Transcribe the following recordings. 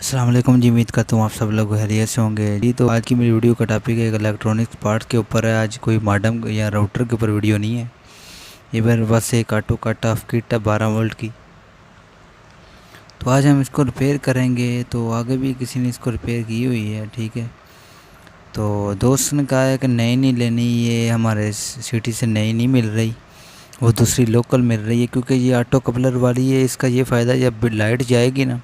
अस्सलाम वालेकुम जी। उम्मीद करता हूँ आप सब लोग खैरियत से होंगे जी। तो आज की मेरी वीडियो का टॉपिक एक इलेक्ट्रॉनिक्स पार्ट्स के ऊपर है। आज कोई मॉडेम या राउटर के ऊपर वीडियो नहीं है। ये मेरे बस एक ऑटो कट ऑफ किट है 12 वोल्ट की। तो आज हम इसको रिपेयर करेंगे। तो आगे भी किसी ने इसको रिपेयर की हुई है, ठीक है। तो दोस्त ने कहा है कि नई नहीं लेनी, ये हमारे सिटी से नई नहीं मिल रही, वो दूसरी लोकल मिल रही है, क्योंकि ये ऑटो कपलर वाली है। इसका ये फ़ायदा, जब लाइट जाएगी ना,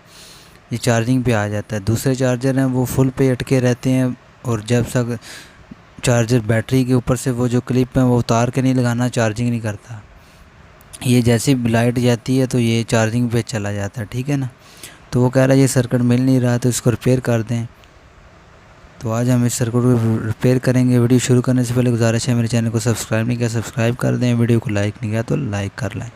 ये चार्जिंग पे आ जाता है। दूसरे चार्जर हैं वो फुल पे अटके रहते हैं, और जब तक चार्जर बैटरी के ऊपर से वो जो क्लिप है वो उतार के नहीं लगाना, चार्जिंग नहीं करता। ये जैसे लाइट जाती है तो ये चार्जिंग पे चला जाता है, ठीक है ना। तो वो कह रहा है ये सर्किट मिल नहीं रहा, तो इसको रिपेयर कर दें। तो आज हम इस सर्किट को रिपेयर करेंगे। वीडियो शुरू करने से पहले गुजारिश है, मेरे चैनल को सब्सक्राइब नहीं किया सब्सक्राइब कर दें, वीडियो को लाइक नहीं किया तो लाइक कर लें।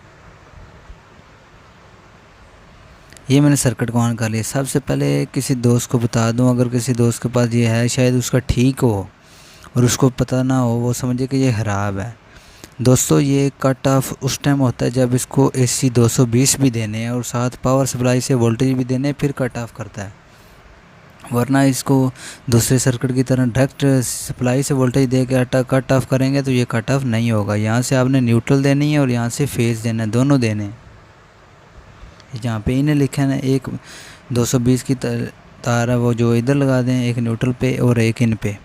ये मैंने सर्किट को ऑन कर लिया। सबसे पहले किसी दोस्त को बता दूं, अगर किसी दोस्त के पास ये है, शायद उसका ठीक हो और उसको पता ना हो, वो समझे कि ये ख़राब है। दोस्तों, ये कट ऑफ उस टाइम होता है जब इसको AC 220 भी देने हैं और साथ पावर सप्लाई से वोल्टेज भी देने हैं, फिर कट ऑफ करता है। वरना इसको दूसरे सर्किट की तरह डायरेक्ट सप्लाई से वोल्टेज दे के कट ऑफ करेंगे तो ये कट ऑफ नहीं होगा। यहाँ से आपने न्यूट्रल देनी है और यहाँ से फेज देना है, दोनों देने हैं। जहाँ पे इन्हें लिखा है ना, एक 220 की तार है, वो जो इधर लगा दें, एक न्यूट्रल पे और एक इन पे,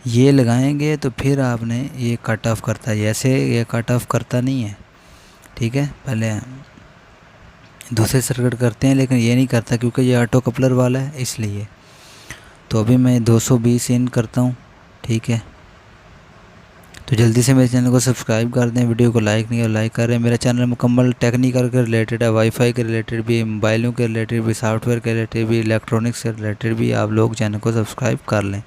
ये लगाएंगे तो फिर आपने ये कट ऑफ करता है। ऐसे ये कट ऑफ करता नहीं है, ठीक है। पहले दूसरे सर्किट करते हैं लेकिन ये नहीं करता, क्योंकि ये ऑटो कपलर वाला है इसलिए। तो अभी मैं 220 इन करता हूँ, ठीक है। तो जल्दी से मेरे चैनल को सब्सक्राइब कर दें, वीडियो को लाइक नहीं और लाइक कर रहे हैं। मेरा चैनल मुकम्मल टेक्निकल के रिलेटेड है, वाईफाई के रिलेटेड भी, मोबाइलों के रिलेटेड भी, सॉफ्टवेयर के रिलेटेड भी, इलेक्ट्रॉनिक्स से रिलेटेड भी। आप लोग चैनल को सब्सक्राइब कर लें।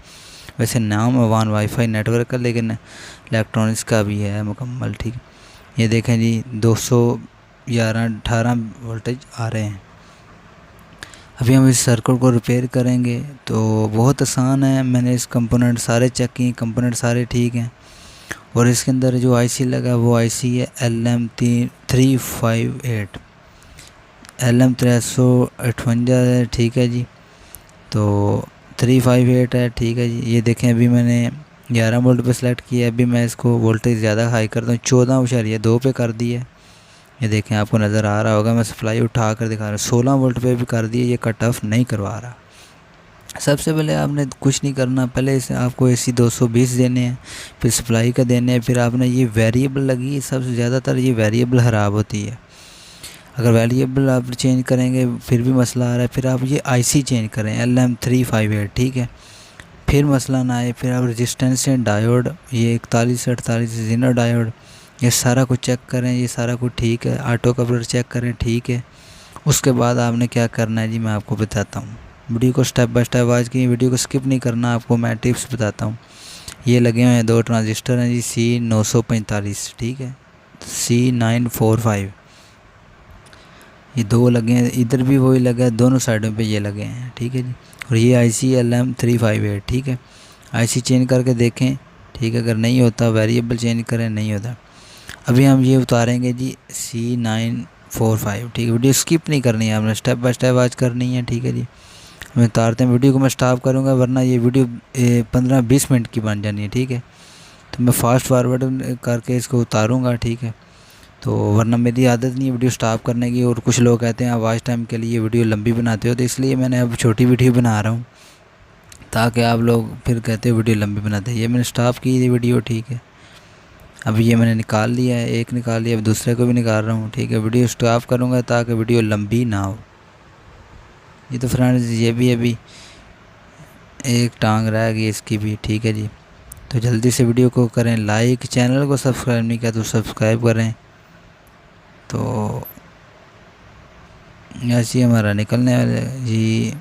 वैसे नाम अवान वाईफाई नेटवर्क का, लेकिन इलेक्ट्रॉनिक्स का भी है मुकम्मल, ठीक। ये देखें जी, 211-18 वोल्टेज आ रहे हैं। अभी हम इस सर्किट को रिपेयर करेंगे। तो बहुत आसान है, मैंने इस कंपोनेंट सारे चेक किए, कंपोनेंट सारे ठीक हैं। और इसके अंदर जो IC लगा वो IC है LM358 LM358 है, ठीक है जी। तो 358 है, ठीक है जी। ये देखें, अभी मैंने 11 वोल्ट पे सेलेक्ट किया है। अभी मैं इसको वोल्टेज ज़्यादा हाई करता हूँ, 14.2 पे कर दी है। ये देखें, आपको नज़र आ रहा होगा, मैं सप्लाई उठा कर दिखा रहा हूँ। 16 वोल्ट पे भी कर दिए, ये कट ऑफ नहीं करवा रहा। सबसे पहले आपने कुछ नहीं करना, पहले इसे आपको AC 220 देने हैं, फिर सप्लाई का देने हैं, फिर आपने ये वेरिएबल लगी, सबसे ज़्यादातर ये वेरिएबल ख़राब होती है। अगर वेरिएबल आप चेंज करेंगे फिर भी मसला आ रहा है, फिर आप ये IC चेंज करें LM358, ठीक है। फिर मसला ना आए, फिर आप रेजिस्टेंस से डायोड, ये 41-48 जीनो डायोड, ये सारा कुछ चेक करें, ये सारा कुछ ठीक है। ऑटो कपलर चेक करें, ठीक है। उसके बाद आपने क्या करना है जी, मैं आपको बताता हूँ। वीडियो को स्टेप बाय स्टेप आज की वीडियो को स्किप नहीं करना, आपको मैं टिप्स बताता हूँ। ये लगे हुए हैं 2 ट्रांजिस्टर हैं जी, C945, ठीक है, C945, ये 2 लगे हैं। इधर भी वही लगा है, दोनों साइडों पे ये लगे हैं, ठीक है जी। और ये IC LM358, ठीक है। IC चेंज करके देखें, ठीक है। अगर नहीं होता वेरिएबल चेंज करें, नहीं होता। अभी हम ये उतारेंगे जी C945, ठीक है। वीडियो स्किप नहीं करनी है आपने, स्टेप बाय स्टेप आज करनी है, ठीक है जी। मैं उतारते हैं, वीडियो को मैं स्टॉप करूँगा वरना ये वीडियो 15-20 मिनट की बन जानी है, ठीक है। तो मैं फास्ट फॉरवर्ड करके इसको उतारूँगा, ठीक है। तो वरना मेरी आदत नहीं है वीडियो स्टॉप करने की, और कुछ लोग कहते हैं आप वॉच टाइम के लिए वीडियो लंबी बनाते हो, तो इसलिए मैंने अब छोटी वीडियो बना रहा हूँ, ताकि आप लोग फिर कहते हो वीडियो लंबी बनाते हैं। ये मैंने स्टॉप की थी वीडियो, ठीक है। अभी ये मैंने निकाल लिया है, एक निकाल लिया, अब दूसरे को भी निकाल रहा हूँ, ठीक है। वीडियो स्टॉप करूँगा ताकि वीडियो लंबी ना हो। ये तो फ्रेंड्स, ये भी अभी एक टांग रह गई इसकी भी, ठीक है जी। तो जल्दी से वीडियो को करें लाइक, चैनल को सब्सक्राइब नहीं किया तो सब्सक्राइब करें। तो ऐसे ही हमारा निकलने वाला जी।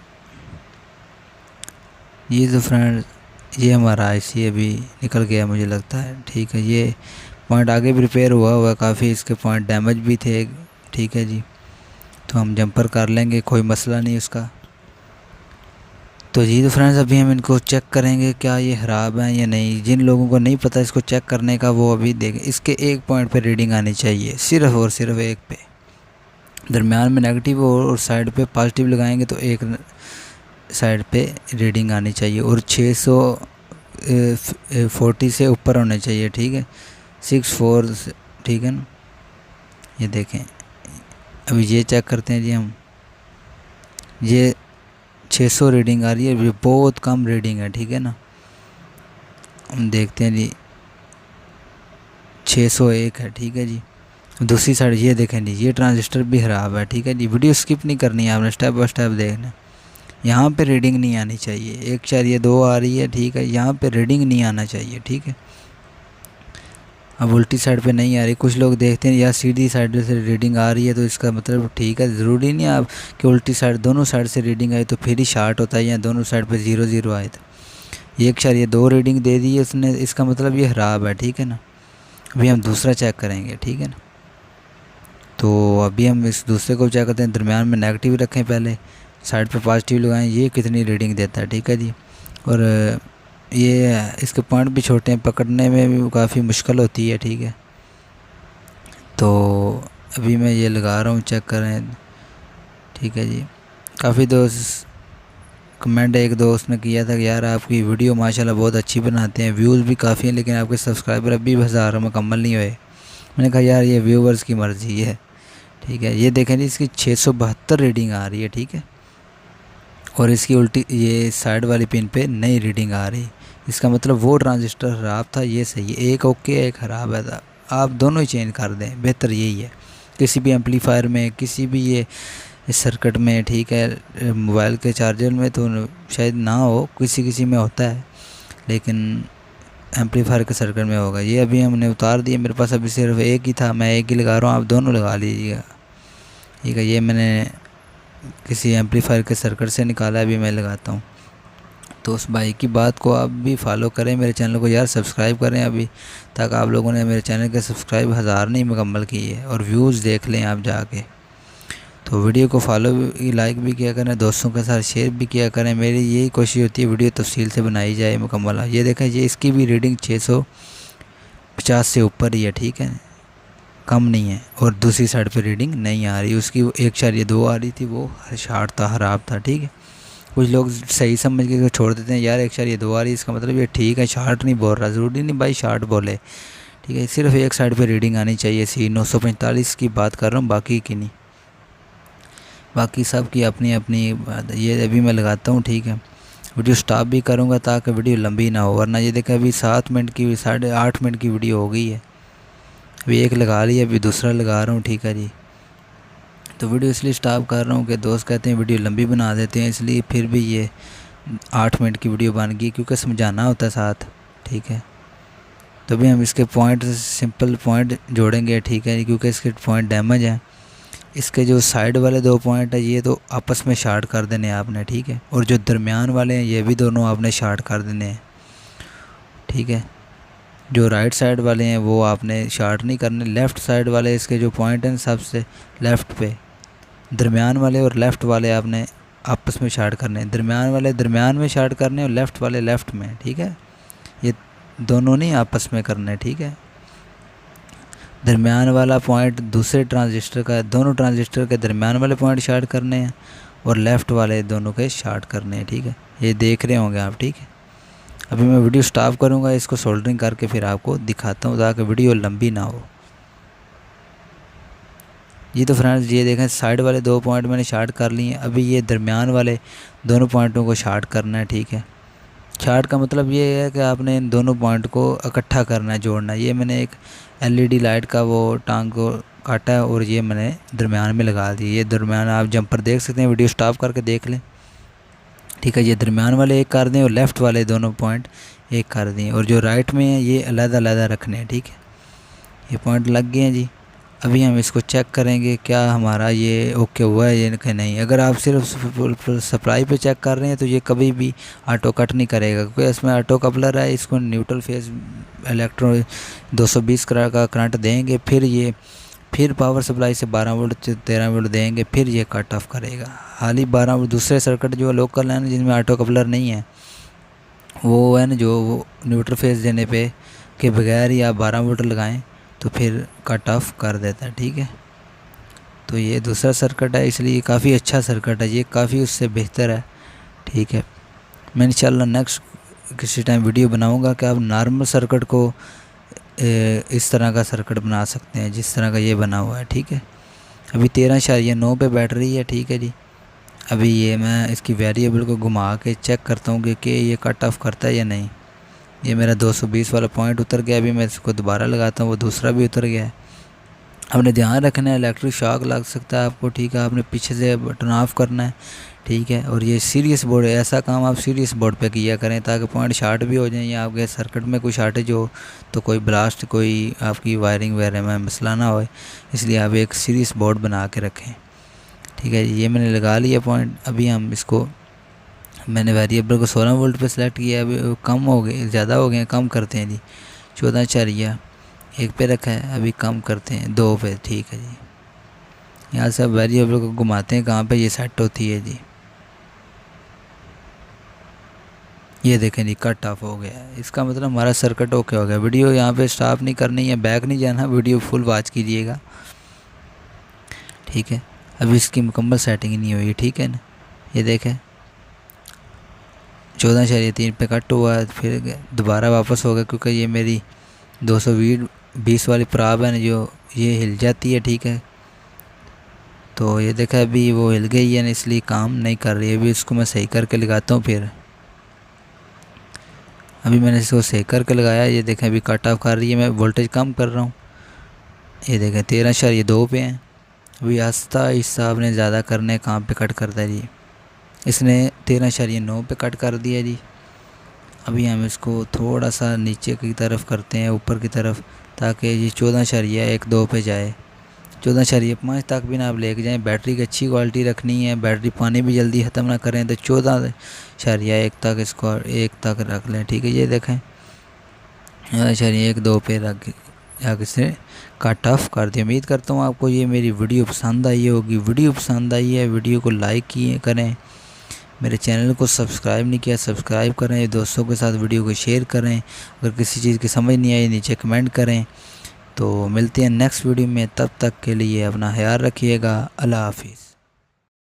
ये तो फ्रेंड, ये हमारा IC अभी निकल गया मुझे लगता है, ठीक है। ये पॉइंट आगे भी रिपेयर हुआ काफ़ी, इसके पॉइंट डैमेज भी थे, ठीक है जी। तो हम जंपर कर लेंगे, कोई मसला नहीं उसका। तो जी तो फ्रेंड्स, अभी हम इनको चेक करेंगे क्या ये ख़राब है या नहीं। जिन लोगों को नहीं पता इसको चेक करने का, वो अभी देखें। इसके एक पॉइंट पे रीडिंग आनी चाहिए, सिर्फ और सिर्फ एक पे। दरमियान में नेगेटिव और साइड पे पॉजिटिव लगाएंगे तो एक साइड पे रीडिंग आनी चाहिए और 640 से ऊपर होने चाहिए, ठीक है, 64, ठीक है ना। ये देखें, अभी ये चेक करते हैं जी हम, ये 600 रीडिंग आ रही है, ये बहुत कम रीडिंग है, ठीक है ना। हम देखते हैं जी 601 है, ठीक है जी। दूसरी साइड ये देखें जी, ये ट्रांजिस्टर भी ख़राब है, ठीक है जी। वीडियो स्किप नहीं करनी है आपने, स्टेप बाय स्टेप देखना। यहाँ पे रीडिंग नहीं आनी चाहिए, 1/2 आ रही है, ठीक है, यहाँ पे रीडिंग नहीं आना चाहिए, ठीक है। अब उल्टी साइड पे नहीं आ रही, कुछ लोग देखते हैं या सीधी साइड से रीडिंग आ रही है तो इसका मतलब ठीक है, ज़रूरी नहीं है आप कि उल्टी साइड दोनों साइड से रीडिंग आई तो फिर ही शार्ट होता है, या दोनों साइड पे 0 आए थे। 1/2 रीडिंग दे दी है उसने, इसका मतलब ये ख़राब है, ठीक है ना। अभी हम दूसरा चेक करेंगे, ठीक है ना। तो अभी हम इस दूसरे को चेक करते हैं, दरमियान में नेगेटिव रखें, पहले साइड पे पॉजिटिव लगाएं, ये कितनी रीडिंग देता है, ठीक है जी। और ये इसके पॉइंट भी छोटे हैं, पकड़ने में भी काफ़ी मुश्किल होती है, ठीक है। तो अभी मैं ये लगा रहा हूँ, चेक करें, ठीक है जी। काफ़ी दोस्त कमेंट एक दोस्त ने किया था कि यार आपकी वीडियो माशाल्लाह बहुत अच्छी बनाते हैं, व्यूज़ भी काफ़ी हैं, लेकिन आपके सब्सक्राइबर अभी भी 1000 मुकम्मल नहीं हुए। मैंने कहा यार ये व्यूवर्स की मर्ज़ी है, ठीक है। ये देखें जी, इसकी 672 रीडिंग आ रही है, ठीक है, और इसकी उल्टी ये साइड वाली पिन पे नई रीडिंग आ रही। इसका मतलब वो ट्रांजिस्टर ख़राब था, ये सही है, एक ओके एक ख़राब है था, आप दोनों ही चेंज कर दें, बेहतर यही है। किसी भी एम्पलीफायर में, किसी भी ये सर्किट में, ठीक है, मोबाइल के चार्जर में तो शायद ना हो, किसी किसी में होता है, लेकिन एम्पलीफायर के सर्किट में होगा। ये अभी हमने उतार दिया, मेरे पास अभी सिर्फ एक ही था, मैं एक ही लगा रहा हूँ, आप दोनों लगा लीजिएगा, ठीक है। ये मैंने किसी एम्पलीफायर के सर्किट से निकाला, अभी मैं लगाता हूँ। तो उस भाई की बात को आप भी फॉलो करें, मेरे चैनल को यार सब्सक्राइब करें अभी, ताकि आप लोगों ने मेरे चैनल के सब्सक्राइब 1000 नहीं मुकम्मल की है, और व्यूज़ देख लें आप जाके। तो वीडियो को फॉलो भी, लाइक भी किया करें, दोस्तों के साथ शेयर भी किया करें। मेरी यही कोशिश होती है वीडियो तफसील से बनाई जाए मुकम्मल। ये देखें, ये इसकी भी रीडिंग 650 से ऊपर ही है, ठीक है, कम नहीं है। और दूसरी साइड पे रीडिंग नहीं आ रही, उसकी 1/2 आ रही थी, वो शार्ट था, ख़राब था, ठीक है। कुछ लोग सही समझ के छोड़ देते हैं, यार 1/2 आ रही, इसका मतलब ये ठीक है, शार्ट नहीं बोल रहा, ज़रूरी नहीं भाई शार्ट बोले, ठीक है। सिर्फ एक साइड पे रीडिंग आनी चाहिए, C945 की बात कर रहा हूँ, बाकी की नहीं, बाकी सब की अपनी अपनी बात है। ये अभी मैं लगाता हूँ, ठीक है, वीडियो स्टॉप भी करूँगा ताकि वीडियो लंबी ना हो, वरना ये देखा अभी 7 मिनट की, 8.5 मिनट की वीडियो हो गई है। अभी एक लगा ली, अभी दूसरा लगा रहा हूँ, ठीक है जी। तो वीडियो इसलिए स्टॉप कर रहा हूँ कि दोस्त कहते हैं वीडियो लंबी बना देते हैं, इसलिए फिर भी ये 8 मिनट की वीडियो बन गई, क्योंकि समझाना होता है साथ, ठीक है। तो भी हम इसके पॉइंट, सिंपल पॉइंट जोड़ेंगे, ठीक है, क्योंकि इसके पॉइंट डैमेज हैं। इसके जो साइड वाले 2 पॉइंट है, ये तो आपस में शार्ट कर देने आपने, ठीक है, और जो दरमियान वाले हैं ये भी दोनों आपने शार्ट कर देने हैं, ठीक है। जो राइट साइड वाले हैं वो आपने शार्ट नहीं करने, लेफ़्ट साइड वाले इसके जो पॉइंट हैं सबसे लेफ़्ट पे, दरमियान वाले और लेफ़्ट वाले आपने आपस में शार्ट करने हैं। दरमियान वाले दरमियान में शार्ट करने और लेफ़्ट वाले लेफ़्ट में, ठीक है। ये दोनों नहीं आपस में करने, ठीक है। दरमियान वाला पॉइंट दूसरे ट्रांजिस्टर का, दोनों ट्रांजिस्टर के दरमियान वाले पॉइंट शार्ट करने हैं, और लेफ़्ट वाले दोनों के शार्ट करने हैं, ठीक है। ये देख रहे होंगे आप, ठीक है। अभी मैं वीडियो स्टॉप करूँगा, इसको सोल्डरिंग करके फिर आपको दिखाता हूँ ताकि वीडियो लंबी ना हो। ये तो फ्रेंड्स, ये देखें साइड वाले 2 पॉइंट मैंने शार्ट कर लिए हैं, अभी ये दरमियान वाले दोनों पॉइंटों को शार्ट करना है, ठीक है। शार्ट का मतलब ये है कि आपने इन दोनों पॉइंट को इकट्ठा करना है, जोड़ना है। ये मैंने एक LED लाइट का वो टांग को काटा है और ये मैंने दरमियान में लगा दी। ये दरमियान आप जंपर देख सकते हैं, वीडियो स्टॉप करके देख लें, ठीक है। ये दरमियान वाले एक कर दें और लेफ़्ट वाले दोनों पॉइंट एक कर दें, और जो राइट में है ये अलग-अलग रखने हैं, ठीक है। ये पॉइंट लग गए हैं जी। अभी हम इसको चेक करेंगे क्या हमारा ये ओके हुआ है या कि नहीं। अगर आप सिर्फ सप्लाई पे चेक कर रहे हैं तो ये कभी भी ऑटो कट नहीं करेगा, क्योंकि इसमें ऑटो कपलर है। इसको न्यूट्रल फेज इलेक्ट्रो 220 का करंट देंगे, फिर पावर सप्लाई से 12 वोल्ट 13 वोल्ट देंगे, फिर ये कट ऑफ करेगा। हाल ही 12 वोल्ट दूसरे सर्किट जो लोकल है ना, जिनमें ऑटो कपलर नहीं है, वो है ना, जो वो न्यूट्रल फेज देने पे के बगैर ही आप 12 वोल्ट लगाएं तो फिर कट ऑफ कर देता है, ठीक है। तो ये दूसरा सर्किट है, इसलिए काफ़ी अच्छा सर्किट है, ये काफ़ी उससे बेहतर है, ठीक है। मैं इंशाल्लाह नेक्स्ट किसी टाइम वीडियो बनाऊंगा कि आप नॉर्मल सर्किट को इस तरह का सर्किट बना सकते हैं जिस तरह का ये बना हुआ है। ठीक है, अभी 13.9 पे बैटरी है। ठीक है जी, अभी ये मैं इसकी वेरिएबल को घुमा के चेक करता हूँ कि ये कट ऑफ करता है या नहीं। ये मेरा 220 वाला पॉइंट उतर गया। अभी मैं इसको दोबारा लगाता हूँ, वो दूसरा भी उतर गया है। आपने ध्यान रखना है, इलेक्ट्रिक शॉक लग सकता है आपको। ठीक है, आपने पीछे से बटन ऑफ करना है। ठीक है, और ये सीरियस बोर्ड है, ऐसा काम आप सीरियस बोर्ड पे किया करें ताकि पॉइंट शार्ट भी हो जाए या आपके सर्किट में कोई शार्टेज हो तो कोई ब्लास्ट, कोई आपकी वायरिंग वगैरह में मसला ना हो। इसलिए आप एक सीरियस बोर्ड बना के रखें। ठीक है, ये मैंने लगा लिया पॉइंट। अभी हम इसको, मैंने वेरिएबल को 16 वोल्ट पे सेलेक्ट किया। अभी कम हो गए, ज़्यादा हो गए, कम करते हैं जी। 14.1 पे रखा है, अभी कम करते हैं 2 पे। ठीक है जी, यहाँ से अब वेरिएबल को घुमाते हैं कहाँ पे ये सेट होती है जी। ये देखें जी, कट ऑफ हो गया है। इसका मतलब हमारा सर्किट ओके हो गया। वीडियो यहाँ पे स्टॉप नहीं करनी है, बैक नहीं जाना, वीडियो फुल वॉच कीजिएगा। ठीक है, अभी इसकी मुकम्मल सेटिंग नहीं हुई। ठीक है ना, ये देखें 14.3 पे कट हुआ है, फिर दोबारा वापस हो गया क्योंकि ये मेरी 220 वाली प्रॉब है ना, जो ये हिल जाती है। ठीक है, तो ये देखा अभी वो हिल गई है ना, इसलिए काम नहीं कर रही है। अभी इसको मैं सही करके लगाता हूँ। फिर अभी मैंने इसको सही करके लगाया, ये देखें अभी कट ऑफ कर रही है। मैं वोल्टेज कम कर रहा हूँ, ये देखें 13.2 पे हैं। अभी आस्ता आहिस्ता आपने ज़्यादा करने काम पे कट करता है जी। इसने 13.9 पे कट कर दिया जी। अभी हम इसको थोड़ा सा नीचे की तरफ करते हैं, ऊपर की तरफ, ताकि ये 14.12 पे जाए। 14.5 तक भी ना आप लेके जाएँ। बैटरी की अच्छी क्वालिटी रखनी है, बैटरी पानी भी जल्दी ख़त्म ना करें, तो 14.1 तक इसको 1 तक रख लें। ठीक है, ये देखें 14.1-2 पे रख जाके से कट ऑफ कर दिया। उम्मीद करता हूँ आपको ये मेरी वीडियो पसंद आई होगी। वीडियो पसंद आई है, वीडियो को लाइक किए करें। मेरे चैनल को सब्सक्राइब नहीं किया, सब्सक्राइब करें। दोस्तों के साथ वीडियो को शेयर करें। अगर किसी चीज़ की समझ नहीं आई नीचे कमेंट करें। तो मिलते हैं नेक्स्ट वीडियो में, तब तक के लिए अपना ख्याल रखिएगा। अल्लाह हाफिज़।